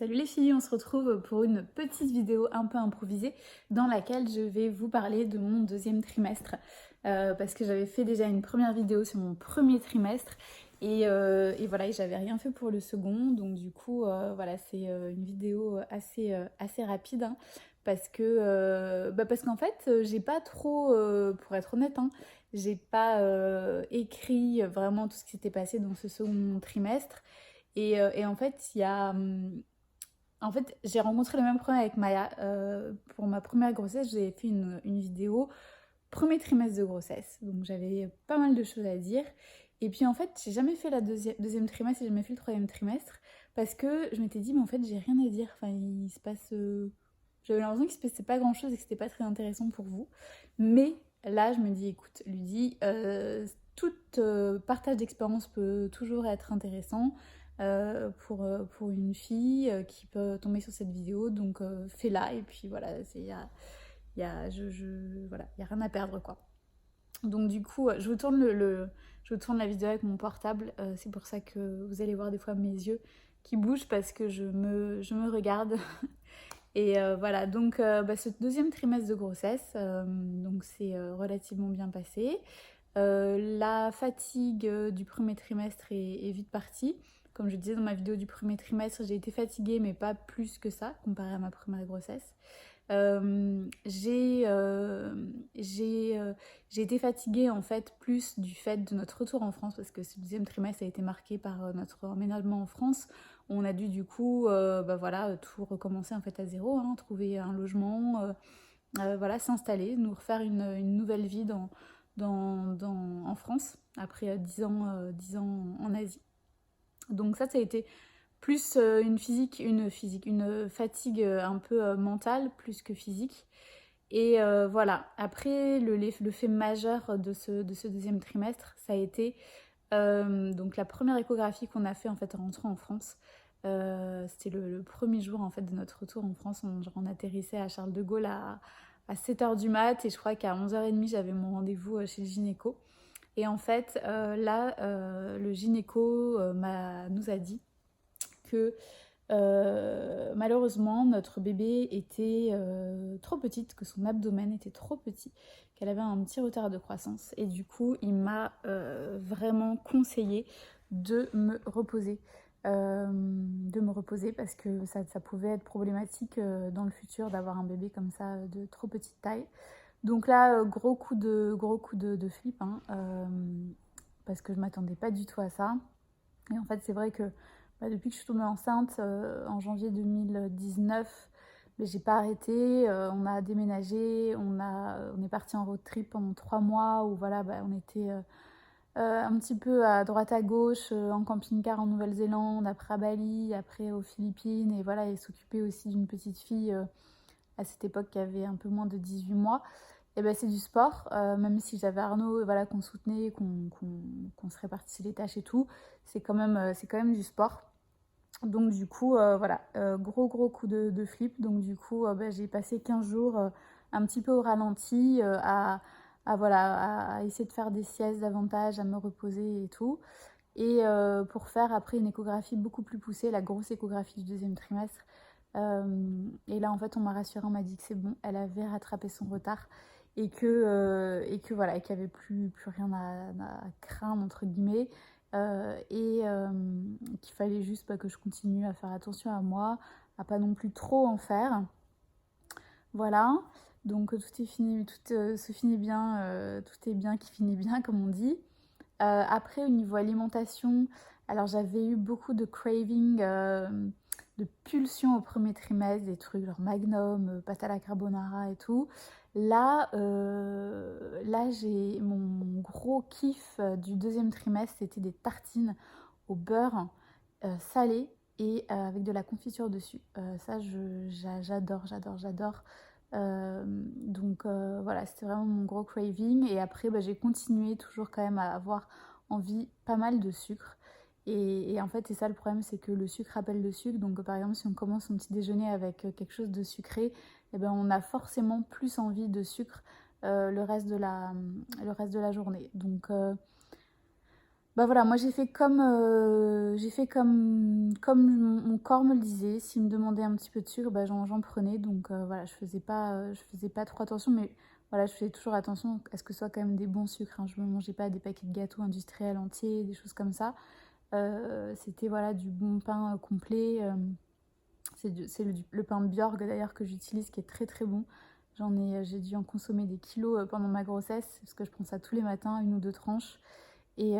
Salut les filles, on se retrouve pour une petite vidéo un peu improvisée dans laquelle je vais vous parler de mon deuxième trimestre parce que j'avais fait déjà une première vidéo sur mon premier trimestre et voilà, et j'avais rien fait pour le second, donc du coup voilà, c'est une vidéo assez rapide hein, parce qu'en fait j'ai pas trop, pour être honnête, hein, j'ai pas écrit vraiment tout ce qui s'était passé dans ce second trimestre. Et en fait, en fait, j'ai rencontré le même problème avec Maya. Pour ma première grossesse, j'ai fait une vidéo premier trimestre de grossesse. Donc j'avais pas mal de choses à dire. Et puis en fait, j'ai jamais fait la deuxième trimestre et j'ai jamais fait le troisième trimestre parce que je m'étais dit, mais en fait, j'ai rien à dire. Enfin, il se passe. J'avais l'impression qu'il se passait pas grand chose et que c'était pas très intéressant pour vous. Mais là, je me dis, écoute, Ludie, tout partage d'expérience peut toujours être intéressant pour une fille qui peut tomber sur cette vidéo. Donc fais-la et puis voilà, voilà, y a rien à perdre quoi. Donc du coup, je vous tourne la vidéo avec mon portable. C'est pour ça que vous allez voir des fois mes yeux qui bougent parce que je me regarde. Et voilà, donc ce deuxième trimestre de grossesse, donc c'est relativement bien passé. La fatigue du premier trimestre est vite partie. Comme je disais dans ma vidéo du premier trimestre, j'ai été fatiguée, mais pas plus que ça, comparé à ma première grossesse. J'ai été fatiguée en fait plus du fait de notre retour en France parce que ce deuxième trimestre a été marqué par notre emménagement en France. On a dû du coup voilà, tout recommencer en fait à zéro, hein, trouver un logement, voilà, s'installer, nous refaire une nouvelle vie en France après 10 ans en Asie. Donc ça a été plus une fatigue un peu mentale plus que physique. Et voilà, après le fait majeur de ce deuxième trimestre, ça a été donc la première échographie qu'on a fait en fait en rentrant en France. C'était le premier jour en fait de notre retour en France. On atterrissait à Charles de Gaulle à 7h du mat et je crois qu'à 11h30 j'avais mon rendez-vous chez le gynéco. Et en fait là le gynéco nous a dit que malheureusement notre bébé était trop petite, que son abdomen était trop petit, qu'elle avait un petit retard de croissance et du coup il m'a vraiment conseillé de me reposer. Parce que ça pouvait être problématique dans le futur d'avoir un bébé comme ça de trop petite taille. Donc là, gros coup de flip, hein, parce que je m'attendais pas du tout à ça. Et en fait, c'est vrai que depuis que je suis tombée enceinte en janvier 2019, mais j'ai pas arrêté. On a déménagé, on est parti en road trip pendant 3 mois où voilà, on était un petit peu à droite à gauche, en camping-car en Nouvelle-Zélande, après à Bali, après aux Philippines, et voilà, et s'occuper aussi d'une petite fille à cette époque qui avait un peu moins de 18 mois. Et ben c'est du sport, même si j'avais Arnaud voilà, qu'on soutenait, qu'on se répartissait les tâches et tout, c'est quand même du sport. Donc du coup, voilà, gros coup de flip. Donc du coup, j'ai passé 15 jours un petit peu au ralenti à essayer de faire des siestes davantage, à me reposer et tout. Et pour faire après une échographie beaucoup plus poussée, la grosse échographie du deuxième trimestre. Et là, en fait, on m'a rassurée, on m'a dit que c'est bon, elle avait rattrapé son retard et que voilà, qu'il n'y avait plus rien à craindre, entre guillemets. Qu'il fallait juste que je continue à faire attention à moi, à pas non plus trop en faire. Voilà, donc tout est fini, tout se finit bien, tout est bien qui finit bien, comme on dit. Après, au niveau alimentation, alors j'avais eu beaucoup de craving, de pulsions au premier trimestre, des trucs genre Magnum, pâte à la carbonara et tout. Là j'ai mon gros kiff du deuxième trimestre, c'était des tartines au beurre salé et avec de la confiture dessus. Ça, j'adore. Donc voilà, c'était vraiment mon gros craving. Et après, j'ai continué toujours quand même à avoir envie pas mal de sucre. Et en fait, c'est ça le problème, c'est que le sucre appelle le sucre. Donc par exemple, si on commence son petit déjeuner avec quelque chose de sucré, eh ben, on a forcément plus envie de sucre le reste de la journée. Donc Bah voilà, moi j'ai fait comme mon corps me le disait. S'il me demandait un petit peu de sucre, bah j'en prenais. Donc voilà, je faisais pas trop attention, mais voilà, je faisais toujours attention à ce que ce soit quand même des bons sucres, hein. Je ne mangeais pas des paquets de gâteaux industriels entiers, des choses comme ça. C'était voilà du bon pain complet. C'est le pain Bjorg d'ailleurs que j'utilise qui est très très bon. J'ai dû en consommer des kilos pendant ma grossesse parce que je prends ça tous les matins, une ou deux tranches. Et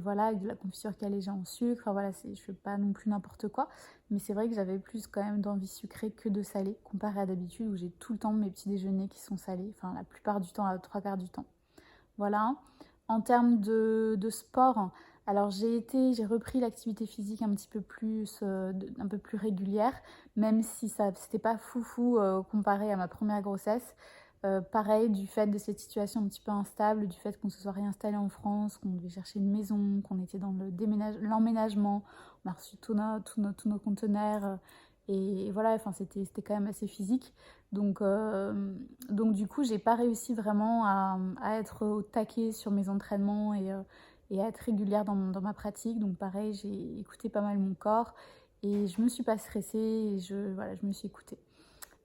voilà, avec de la confiture qui est allégée en sucre. Enfin voilà, je fais pas non plus n'importe quoi. Mais c'est vrai que j'avais plus quand même d'envie sucrée que de salé, comparé à d'habitude où j'ai tout le temps mes petits déjeuners qui sont salés. Enfin, la plupart du temps, à 3/4 du temps. Voilà. En termes de sport, alors j'ai repris l'activité physique un peu plus régulière, même si ça c'était pas foufou comparé à ma première grossesse. Pareil, du fait de cette situation un petit peu instable, du fait qu'on se soit réinstallé en France, qu'on devait chercher une maison, qu'on était dans l'emménagement, on a reçu tous nos conteneurs. Et voilà, enfin, c'était quand même assez physique. Donc, donc du coup, j'ai pas réussi vraiment à être au taquet sur mes entraînements et à être régulière dans ma pratique. Donc pareil, j'ai écouté pas mal mon corps et je me suis pas stressée et voilà, je me suis écoutée.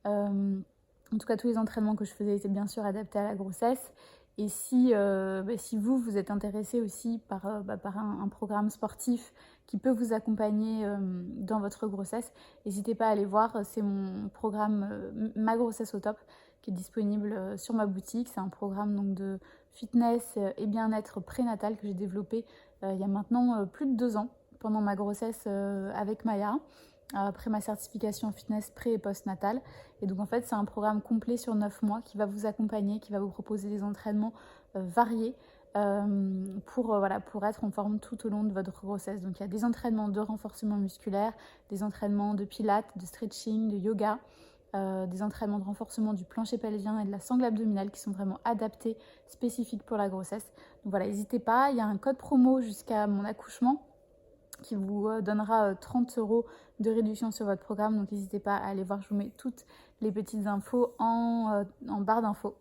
En tout cas, tous les entraînements que je faisais étaient bien sûr adaptés à la grossesse. Et si vous êtes intéressé aussi par un programme sportif qui peut vous accompagner dans votre grossesse, n'hésitez pas à aller voir. C'est mon programme Ma grossesse au top qui est disponible sur ma boutique. C'est un programme donc de fitness et bien-être prénatal que j'ai développé il y a maintenant plus de 2 ans pendant ma grossesse avec Maya, après ma certification en fitness pré et post-natal. Et donc en fait c'est un programme complet sur 9 mois qui va vous accompagner, qui va vous proposer des entraînements variés pour être en forme tout au long de votre grossesse. Donc il y a des entraînements de renforcement musculaire, des entraînements de pilates, de stretching, de yoga, des entraînements de renforcement du plancher pelvien et de la sangle abdominale qui sont vraiment adaptés, spécifiques pour la grossesse. Donc voilà, n'hésitez pas, il y a un code promo jusqu'à mon accouchement qui vous donnera 30 € de réduction sur votre programme. Donc n'hésitez pas à aller voir, je vous mets toutes les petites infos en barre d'infos.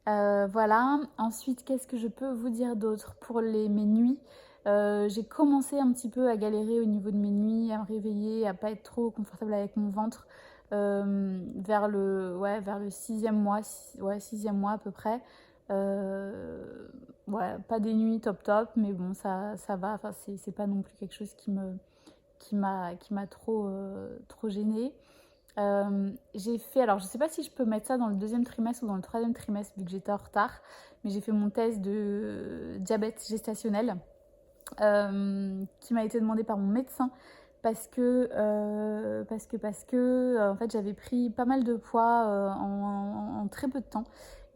Voilà, ensuite qu'est-ce que je peux vous dire d'autre pour mes nuits? J'ai commencé un petit peu à galérer au niveau de mes nuits, à me réveiller, à pas être trop confortable avec mon ventre vers le 6e mois, 6e mois à peu près. Ouais, pas des nuits top, mais bon, ça va. Enfin, c'est pas non plus quelque chose qui m'a trop gênée. J'ai fait, alors je sais pas si je peux mettre ça dans le 2e trimestre ou dans le 3e trimestre vu que j'étais en retard, mais j'ai fait mon test de diabète gestationnel qui m'a été demandé par mon médecin parce que en fait j'avais pris pas mal de poids en très peu de temps.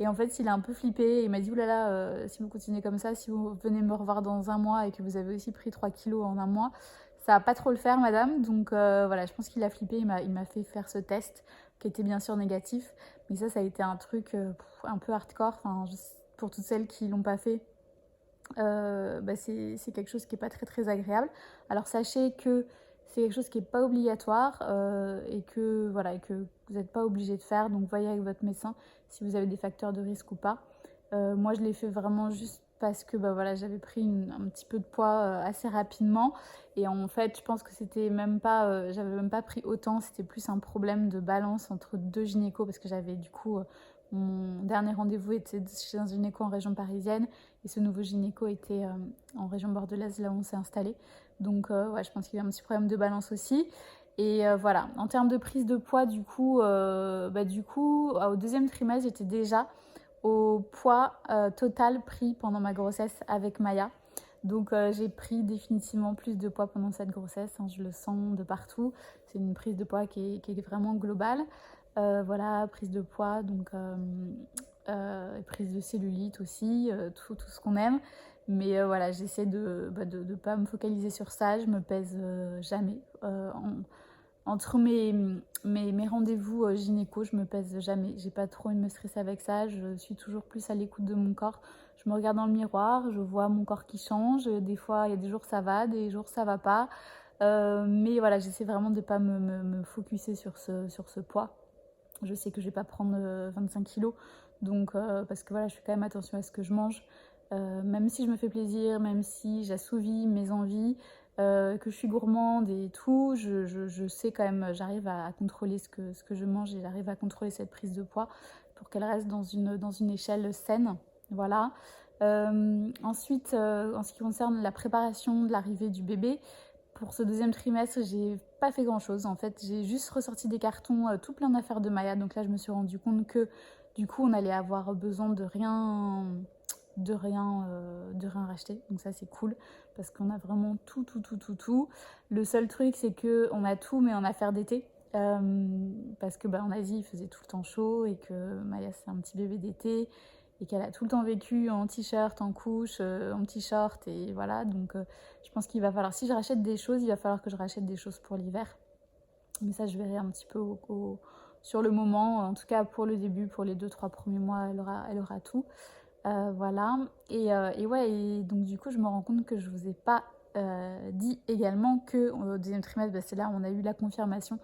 Et en fait il a un peu flippé, il m'a dit oulala, si vous continuez comme ça, si vous venez me revoir dans un mois et que vous avez aussi pris 3 kilos en un mois, ça va pas trop le faire madame. Donc voilà, je pense qu'il a flippé, il m'a fait faire ce test qui était bien sûr négatif. Mais ça a été un truc un peu hardcore, enfin, pour toutes celles qui l'ont pas fait. C'est quelque chose qui n'est pas très très agréable. Alors sachez que c'est quelque chose qui n'est pas obligatoire et que vous n'êtes pas obligé de faire. Donc voyez avec votre médecin si vous avez des facteurs de risque ou pas. Moi je l'ai fait vraiment juste parce que j'avais pris un petit peu de poids assez rapidement. Et en fait je pense que c'était même pas, j'avais même pas pris autant. C'était plus un problème de balance entre 2 gynécos parce que j'avais du coup... mon dernier rendez-vous était chez un gynéco en région parisienne et ce nouveau gynéco était en région bordelaise, là où on s'est installé. Donc je pense qu'il y a un petit problème de balance aussi. Et voilà, en termes de prise de poids, du coup, au 2e trimestre, j'étais déjà au poids total pris pendant ma grossesse avec Maya. Donc j'ai pris définitivement plus de poids pendant cette grossesse, hein, je le sens de partout. C'est une prise de poids qui est vraiment globale. Voilà, prise de poids, donc prise de cellulite aussi, tout ce qu'on aime. Mais voilà, j'essaie de pas me focaliser sur ça. Je me pèse jamais. Entre mes rendez-vous gynéco, je me pèse jamais. J'ai pas trop envie de me stresser avec ça. Je suis toujours plus à l'écoute de mon corps. Je me regarde dans le miroir, je vois mon corps qui change. Des fois, il y a des jours ça va, des jours ça va pas. Mais voilà, j'essaie vraiment de pas me focuser sur ce poids. Je sais que je vais pas prendre 25 kilos, donc parce que voilà, je fais quand même attention à ce que je mange. même si je me fais plaisir, même si j'assouvis mes envies, que je suis gourmande et tout, je sais quand même, j'arrive à contrôler ce que je mange et j'arrive à contrôler cette prise de poids pour qu'elle reste dans une échelle saine. Voilà. Ensuite, en ce qui concerne la préparation de l'arrivée du bébé, pour ce deuxième trimestre, j'ai pas fait grand chose. En fait, j'ai juste ressorti des cartons tout plein d'affaires de Maya. Donc là, je me suis rendu compte que du coup, on allait avoir besoin de rien racheter. Donc ça, c'est cool parce qu'on a vraiment tout. Le seul truc, c'est que on a tout, mais en affaires d'été. Parce que en Asie, il faisait tout le temps chaud et que Maya, c'est un petit bébé d'été et qu'elle a tout le temps vécu en t-shirt, en couche, en petit short et voilà. Donc je pense qu'il va falloir, si je rachète des choses, il va falloir que je rachète des choses pour l'hiver. Mais ça, je verrai un petit peu sur le moment. En tout cas, pour le début, pour les 2-3 premiers mois, elle aura tout. Voilà. Et ouais, et donc du coup, je me rends compte que je vous ai pas dit également que au deuxième trimestre, c'est là où on a eu la confirmation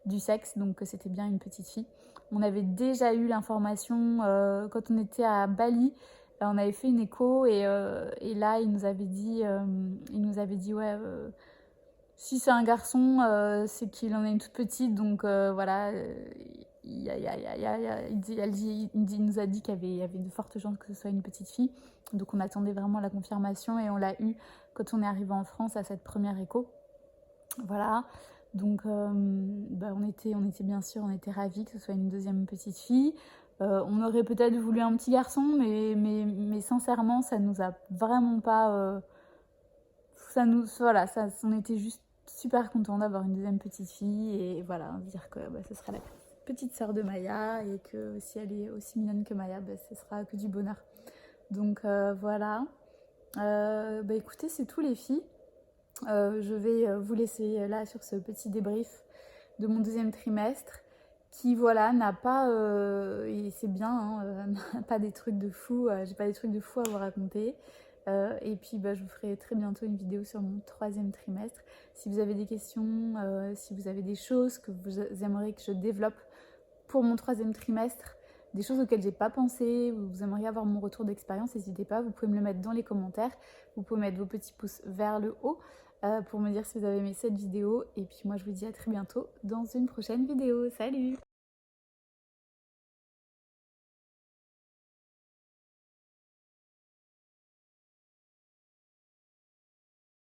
du sexe, donc que c'était bien une petite fille. On avait déjà eu l'information quand on était à Bali. On avait fait une écho et là, il nous avait dit ouais, si c'est un garçon, c'est qu'il en a une toute petite, donc voilà. Il nous a dit qu'il y avait de fortes chances que ce soit une petite fille. Donc on attendait vraiment la confirmation et on l'a eu quand on est arrivé en France à cette première écho. Voilà. Donc on était bien sûr, on était ravis que ce soit une deuxième petite fille. On aurait peut-être voulu un petit garçon, mais sincèrement, ça nous a vraiment pas... on était juste super contents d'avoir une deuxième petite fille et voilà, dire que ce sera la petite sœur de Maya et que si elle est aussi mignonne que Maya, ce sera que du bonheur. Donc voilà. Écoutez, c'est tout les filles. Je vais vous laisser là sur ce petit débrief de mon deuxième trimestre qui voilà n'a pas et c'est bien n'a pas des trucs de fou, j'ai pas des trucs de fou à vous raconter. Et puis je vous ferai très bientôt une vidéo sur mon troisième trimestre. Si vous avez des questions, si vous avez des choses que vous aimeriez que je développe pour mon troisième trimestre, des choses auxquelles j'ai pas pensé, vous aimeriez avoir mon retour d'expérience, n'hésitez pas, vous pouvez me le mettre dans les commentaires, vous pouvez mettre vos petits pouces vers le haut pour me dire si vous avez aimé cette vidéo. Et puis moi je vous dis à très bientôt dans une prochaine vidéo. Salut!